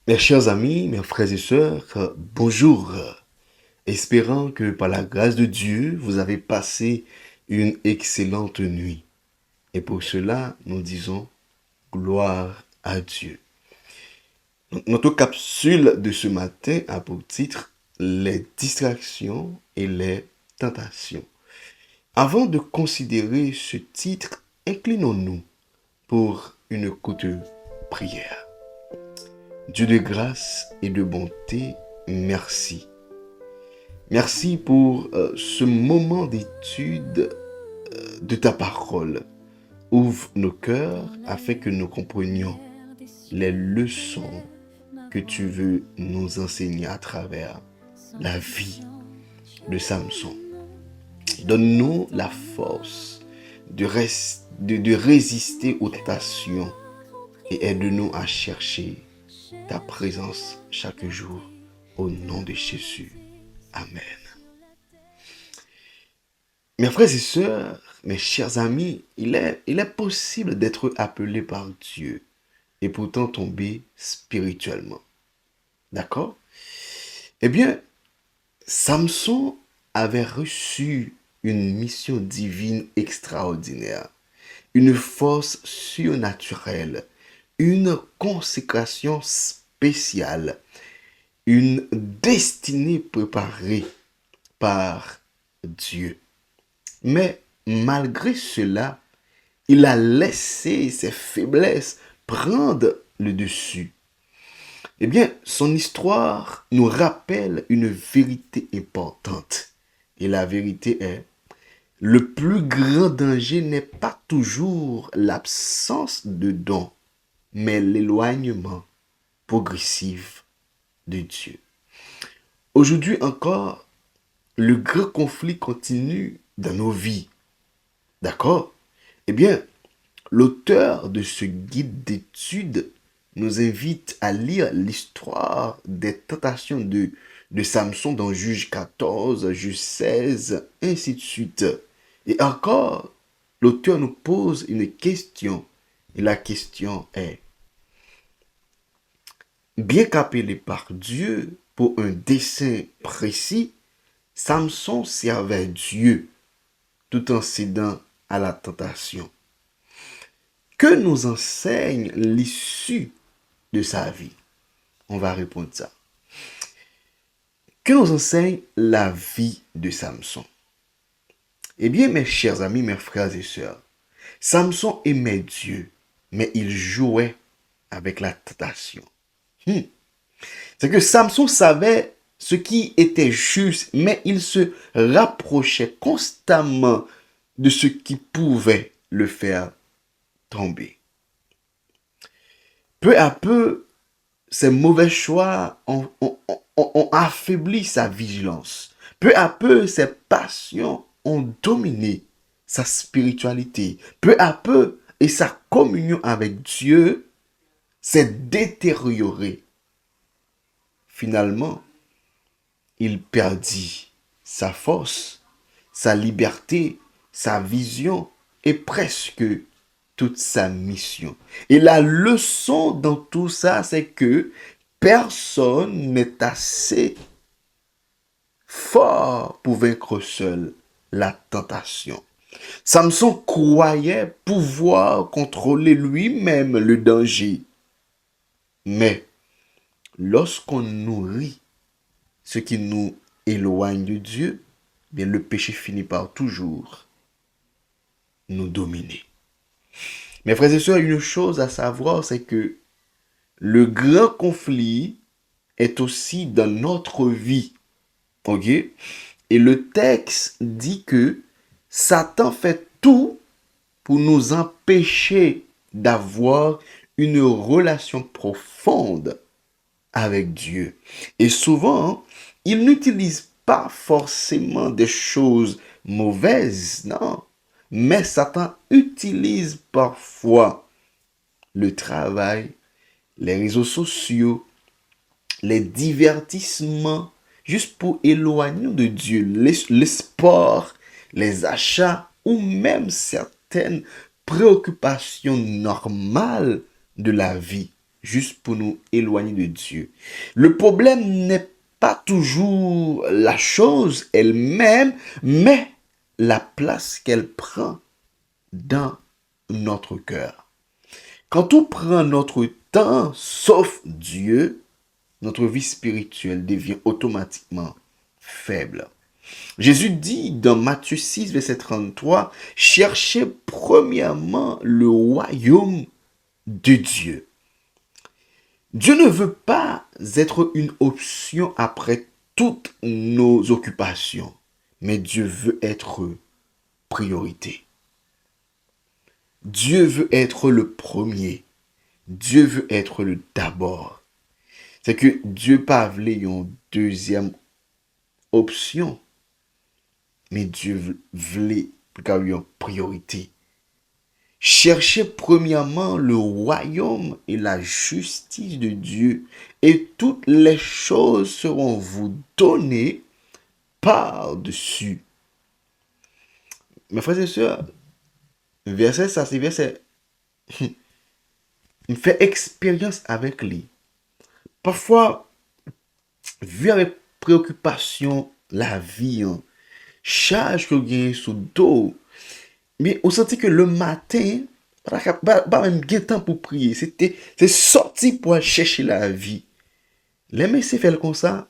Mes chers amis, mes frères et sœurs, bonjour. Espérant que par la grâce de Dieu, vous avez passé une excellente nuit. Et pour cela, nous disons gloire à Dieu. Notre capsule de ce matin a pour titre les distractions et les tentations. Avant de considérer ce titre, inclinons-nous pour une courte prière. Dieu de grâce et de bonté, merci. Merci pour ce moment d'étude de ta parole. Ouvre nos cœurs afin que nous comprenions les leçons que tu veux nous enseigner à travers la vie de Samson. Donne-nous la force de résister aux tentations et aide-nous à chercher ta présence chaque jour. Au nom de Jésus. Amen. Mes frères et sœurs, mes chers amis, il est possible d'être appelé par Dieu et pourtant tomber spirituellement. D'accord? Eh bien, Samson avait reçu une mission divine extraordinaire, une force surnaturelle, une consécration spéciale, une destinée préparée par Dieu. Mais malgré cela, il a laissé ses faiblesses prendre le dessus. Eh bien, son histoire nous rappelle une vérité importante. Et la vérité est, le plus grand danger n'est pas toujours l'absence de dons, mais l'éloignement progressif de Dieu. Aujourd'hui encore, le grand conflit continue dans nos vies. D'accord? Eh bien, l'auteur de ce guide d'études nous invite à lire l'histoire des tentations de Samson dans Juge 14, Juge 16, ainsi de suite. Et encore, l'auteur nous pose une question. Et la question est, bien qu'appelé par Dieu pour un dessein précis, Samson servait Dieu tout en cédant à la tentation. Que nous enseigne l'issue de sa vie? On va répondre ça. Que nous enseigne la vie de Samson? Eh bien, mes chers amis, mes frères et sœurs, Samson aimait Dieu, mais il jouait avec la tentation. C'est que Samson savait ce qui était juste, mais il se rapprochait constamment de ce qui pouvait le faire tomber. Peu à peu, ces mauvais choix ont affaibli sa vigilance. Peu à peu, ses passions ont dominé sa spiritualité. Peu à peu, et sa communion avec Dieu s'est détériorée. Finalement, il perdit sa force, sa liberté, sa vision et presque toute sa mission. Et la leçon dans tout ça, c'est que personne n'est assez fort pour vaincre seul la tentation. Samson croyait pouvoir contrôler lui-même le danger. Mais lorsqu'on nourrit ce qui nous éloigne de Dieu, bien le péché finit par toujours nous dominer. Mes frères et sœurs, une chose à savoir, c'est que le grand conflit est aussi dans notre vie. Ok? Et le texte dit que Satan fait tout pour nous empêcher d'avoir une relation profonde avec Dieu. Et souvent, il n'utilise pas forcément des choses mauvaises, non. Mais Satan utilise parfois le travail, les réseaux sociaux, les divertissements, juste pour éloigner de Dieu, les sports, les achats ou même certaines préoccupations normales de la vie. juste pour nous éloigner de Dieu. Le problème n'est pas toujours la chose elle-même, mais la place qu'elle prend dans notre cœur. Quand tout prend notre temps, sauf Dieu, notre vie spirituelle devient automatiquement faible. Jésus dit dans Matthieu 6, verset 33, cherchez premièrement le royaume de Dieu. Dieu ne veut pas être une option après toutes nos occupations, mais Dieu veut être priorité. Dieu veut être le premier. Dieu veut être le d'abord. C'est que Dieu pas voulu une deuxième option, mais Dieu voulait une priorité. Cherchez premièrement le royaume et la justice de Dieu, et toutes les choses seront vous données par-dessus. Mes frères et sœurs, verset ça, c'est verset. Il fait expérience avec lui. Parfois, vu avec préoccupation, la vie, hein, charge que gagne sous dos, mais on sentit que le matin, pas même bien temps pour prier, c'est sorti pour aller chercher la vie. Les messieurs fait comme ça,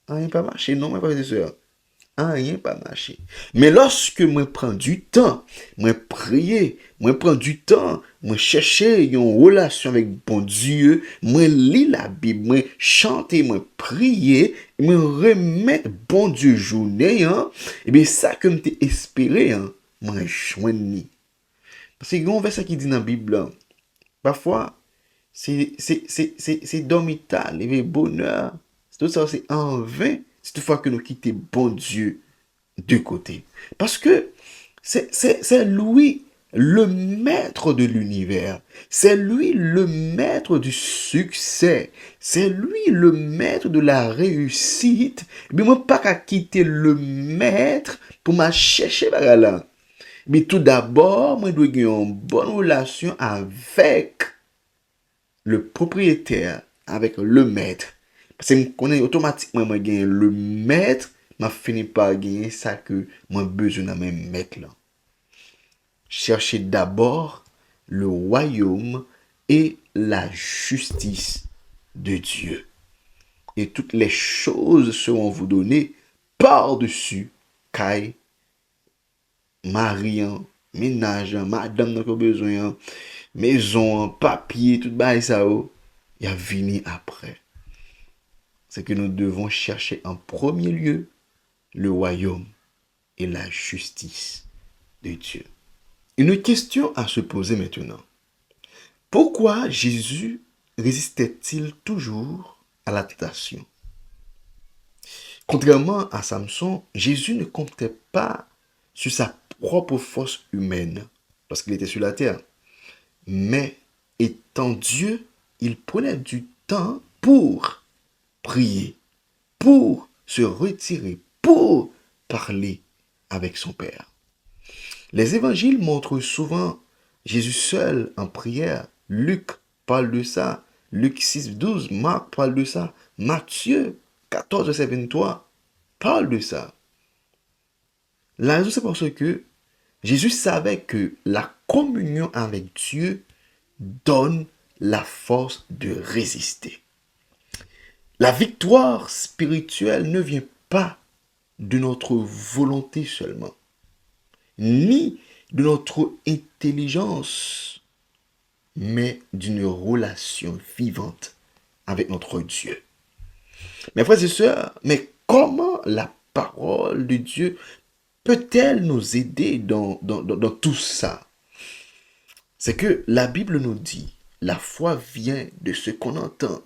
rien pas marché, non, mes frères et sœurs. Rien pas marché. Mais lorsque moi prends du temps, moi prier, moi prends du temps, moi chercher une relation avec bon Dieu, moi lis la Bible, moi chanter, moi prier, moi remettre bon Dieu journée, hein, et bien ça que m'était espéré, hein, moi joindre. Parce qu'il y a un verset qui dit dans la Bible, hein, parfois, c'est dormital, et bonheur, tout ça c'est en vain, c'est toutefois que nous quittons bon Dieu de côté. Parce que c'est lui le maître de l'univers. C'est lui le maître du succès. C'est lui le maître de la réussite. Mais moi, pas qu'à quitter le maître pour m'a chercher par là. Mais tout d'abord, moi, je dois avoir une bonne relation avec le propriétaire, avec le maître. Parce que je connais automatiquement moi gagner le maître, m'a fini par gagner ça que moi besoin de même maître là. Cherchez d'abord le royaume et la justice de Dieu. Et toutes les choses seront vous données par-dessus caille, mariant, ménage, madame n'a pas besoin, maison, papier, tout ça, il y a venu après. C'est que nous devons chercher en premier lieu le royaume et la justice de Dieu. Une question à se poser maintenant. Pourquoi Jésus résistait-il toujours à la tentation? Contrairement à Samson, Jésus ne comptait pas sur sa propre force humaine lorsqu'il était sur la terre. Mais étant Dieu, il prenait du temps pour prier, pour se retirer, pour parler avec son Père. Les évangiles montrent souvent Jésus seul en prière. Luc parle de ça. Luc 6, 12. Marc parle de ça. Matthieu 14, verset 23 parle de ça. La raison, c'est parce que Jésus savait que la communion avec Dieu donne la force de résister. La victoire spirituelle ne vient pas de notre volonté seulement, ni de notre intelligence, mais d'une relation vivante avec notre Dieu. Mes frères et sœurs, mais comment la parole de Dieu peut-elle nous aider dans tout ça? C'est que la Bible nous dit, la foi vient de ce qu'on entend.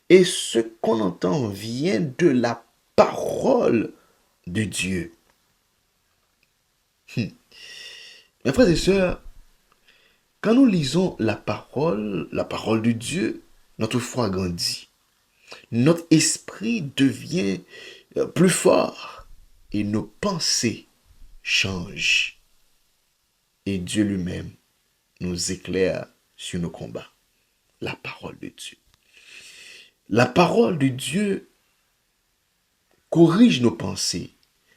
Et ce qu'on entend vient de la parole de Dieu. Mes frères et sœurs, quand nous lisons la parole de Dieu, notre foi grandit. Notre esprit devient plus fort et nos pensées changent. Et Dieu lui-même nous éclaire sur nos combats. La parole de Dieu. La parole de Dieu corrige nos pensées.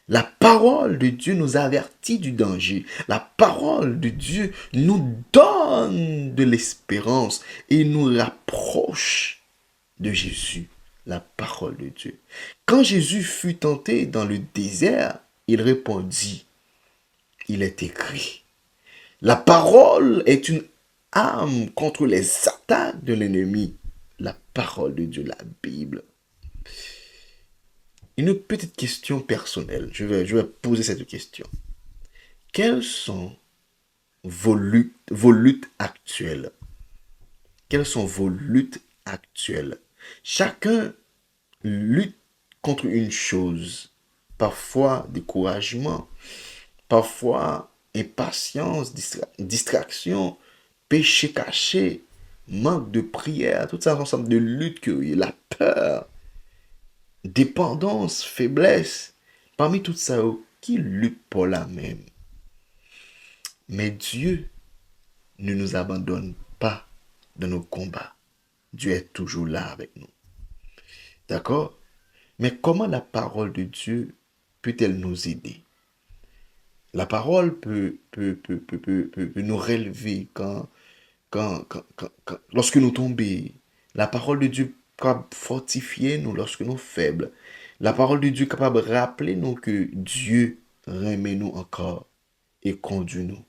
La parole de Dieu nous avertit du danger. La parole de Dieu nous donne de l'espérance et nous rapproche de Jésus. La parole de Dieu. Quand Jésus fut tenté dans le désert, il répondit, il est écrit. La parole est une arme contre les attaques de l'ennemi. La parole de Dieu, la Bible. Une petite question personnelle. Je vais poser cette question. Quelles sont vos luttes actuelles? Quelles sont vos luttes actuelles? Chacun lutte contre une chose. Parfois découragement, parfois impatience, distraction, péché caché, manque de prière, tout ça ensemble de luttes que la peur, dépendance, faiblesse. Parmi tout ça, qui lutte pour la même? Mais Dieu ne nous abandonne pas dans nos combats. Dieu est toujours là avec nous. D'accord? Mais comment la parole de Dieu peut-elle nous aider? La parole peut nous relever lorsque nous tombons. La parole de Dieu est capable de fortifier nous lorsque nous sommes faibles. La parole de Dieu est capable de rappeler nous que Dieu remet nous encore et conduit nous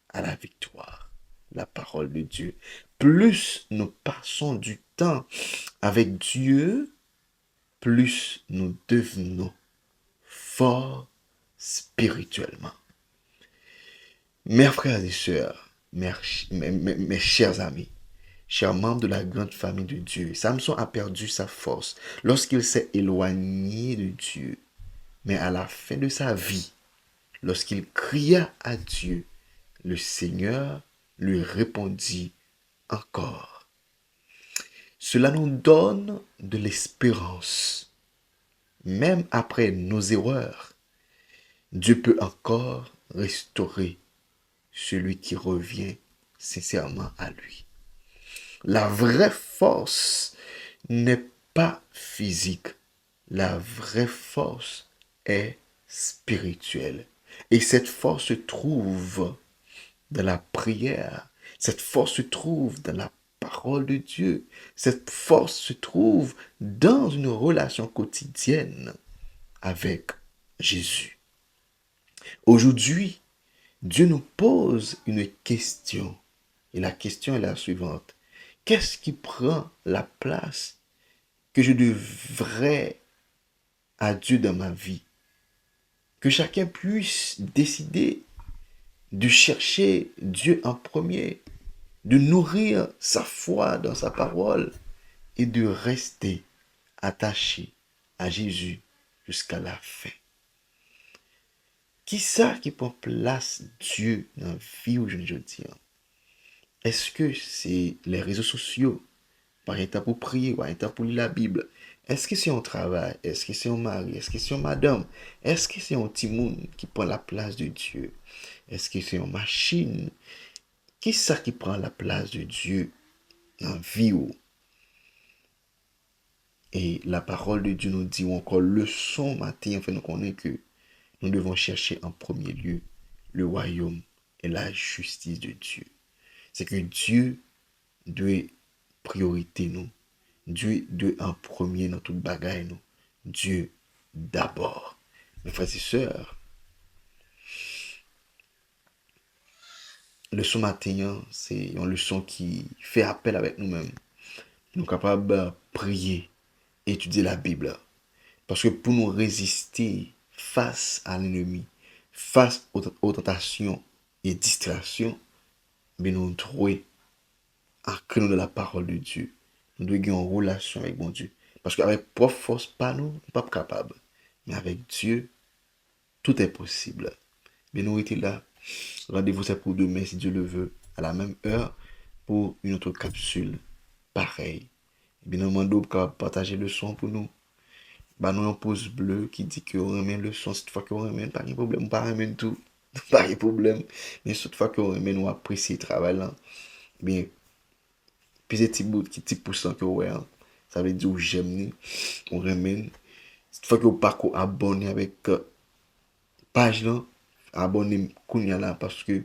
à la victoire. La parole de Dieu. Plus nous passons du temps avec Dieu, plus nous devenons forts spirituellement. Mes frères et sœurs, mes chers amis, chers membres de la grande famille de Dieu, Samson a perdu sa force lorsqu'il s'est éloigné de Dieu. Mais à la fin de sa vie, lorsqu'il cria à Dieu, le Seigneur lui répondit encore. Cela nous donne de l'espérance. Même après nos erreurs, Dieu peut encore restaurer celui qui revient sincèrement à lui. La vraie force n'est pas physique. La vraie force est spirituelle. Et cette force se trouve dans la prière. Cette force se trouve dans la parole de Dieu. Cette force se trouve dans une relation quotidienne avec Jésus. Aujourd'hui, Dieu nous pose une question. Et la question est la suivante. Qu'est-ce qui prend la place que je devrais à Dieu dans ma vie? Que chacun puisse décider de chercher Dieu en premier, de nourrir sa foi dans sa parole et de rester attaché à Jésus jusqu'à la fin. Qui ça qui prend place Dieu dans la vie où je dis? Est-ce que c'est les réseaux sociaux? Par un temps pour prier, par un temps pour lire la Bible. Est-ce que c'est un travail? Est-ce que c'est un mari? Est-ce que c'est une madame? Est-ce que c'est un petit monde qui prend la place de Dieu? Est-ce que c'est une machine? Qui ça qui prend la place de Dieu dans la vie? Et la parole de Dieu nous dit, ou encore leçon matin, enfin nous connaissons que nous devons chercher en premier lieu le royaume et la justice de Dieu. C'est que Dieu doit priorité nous. Dieu doit en premier dans toute bagaille nous. Dieu d'abord. Mes frères et sœurs, le leçon matin, c'est une leçon qui fait appel avec nous-mêmes. Nous sommes capables de prier, étudier la Bible. Parce que pour nous résister face à l'ennemi, face aux tentations et distractions, mais nous devons ancrer de la parole de Dieu. Nous devons avoir une relation avec mon Dieu. Parce qu'avec propre force, pas nous, nous ne sommes pas capables. Mais avec Dieu, tout est possible. Mais nous étions là. Rendez-vous c'est pour demain, si Dieu le veut, à la même heure, pour une autre capsule pareille. Bien, nous demandons de partager le son pour nous. Bah, nous, un pouce bleu qui dit que on remet le son. Cette fois qu'on remet, pas de problème, on pas remet tout. Pas de problème. Mais cette fois qu'on remet, nous apprécions le travail là. Bien, puis c'est petit bout, petit pourcent que ouais, ça veut dire ou j'aime ni, ou remène. Cette fois que vous pas abonné avec page là, abonnez kounya là parce que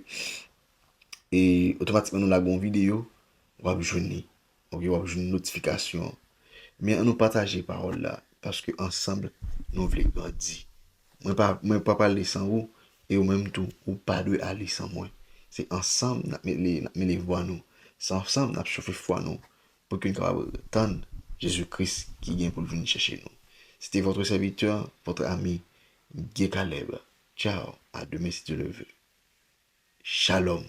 et automatiquement nous la gon vidéo, on va joindre. OK, on va joindre une notification. Mais on nous partager parole là parce que ensemble nous voulons grandir. Moi pas parler sans vous et au même tout ou pas de aller sans moi. C'est ensemble n'a les voix nous. C'est ensemble n'a chauffer foi nous pour qu'on capable attendre Jésus-Christ qui vient pour venir chercher nous. C'était votre serviteur, votre ami Guy Caleb. Ciao, à demain si Dieu le veut. Shalom.